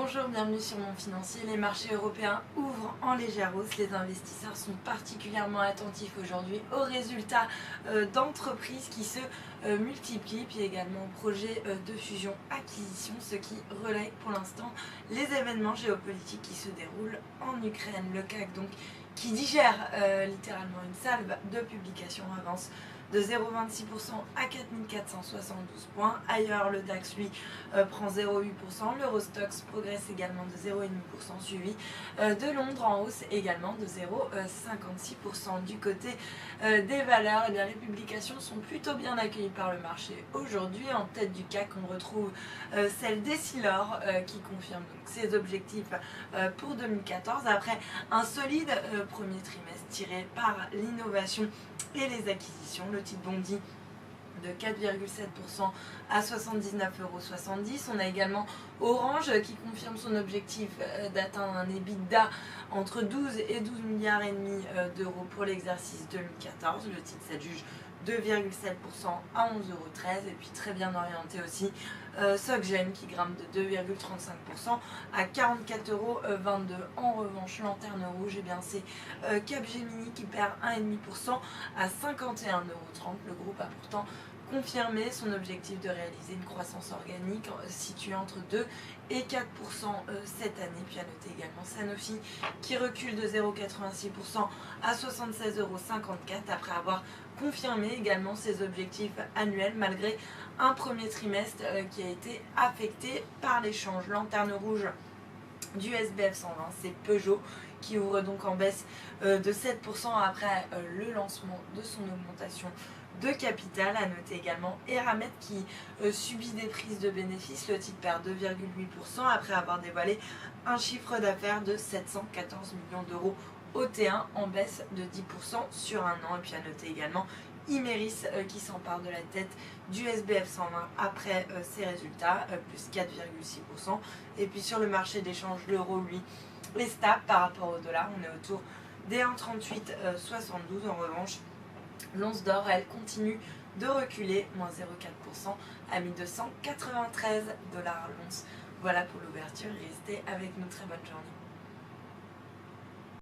Bonjour, bienvenue sur Mon Financier. Les marchés européens ouvrent en légère hausse. Les investisseurs sont particulièrement attentifs aujourd'hui aux résultats d'entreprises qui se multiplient, puis également aux projets de fusion-acquisition, ce qui relaie pour l'instant les événements géopolitiques qui se déroulent en Ukraine. Le CAC donc qui digère littéralement une salve de publications avance de 0,26% à 4472 points. Ailleurs, le DAX, lui, prend 0,8%. L'Eurostoxx progresse également de 0,5%, suivi de Londres en hausse également de 0,56%. Du côté des valeurs, eh bien, les publications sont plutôt bien accueillies par le marché aujourd'hui. En tête du CAC, on retrouve celle d'Essilor qui confirme donc ses objectifs pour 2014 après un solide premier trimestre tiré par l'innovation et les acquisitions. Le titre bondit de 4,7% à 79,70 €. On a également Orange qui confirme son objectif d'atteindre un EBITDA entre 12 et 12 milliards et demi d'euros pour l'exercice 2014. Le titre s'adjuge 2,7% à 11,13 €. Et puis très bien orienté aussi SocGen qui grimpe de 2,35% à 44,22 €. En revanche, Lanterne Rouge, eh bien c'est Capgemini qui perd 1,5% à 51,30 €. Le groupe a pourtant confirmé son objectif de réaliser une croissance organique située entre 2 et 4% cette année. Puis à noter également Sanofi qui recule de 0,86% à 76,54 € après avoir confirmé également ses objectifs annuels malgré un premier trimestre qui a été affecté par l'échange. Lanterne rouge du SBF 120, c'est Peugeot qui ouvre donc en baisse de 7% après le lancement de son augmentation de capital. À noter également Eramet qui subit des prises de bénéfices. Le titre perd 2,8% après avoir dévoilé un chiffre d'affaires de 714 millions d'euros au T1 en baisse de 10% sur un an. Et puis à noter également Imerys qui s'empare de la tête du SBF 120 après ses résultats, plus 4,6%. Et puis sur le marché d'échange, l'euro, lui, est stable par rapport au dollar. On est autour des 1,3872. En revanche, l'once d'or, elle continue de reculer, moins 0,4% à 1293 $ l'once. Voilà pour l'ouverture. Restez avec nous. Très bonne journée.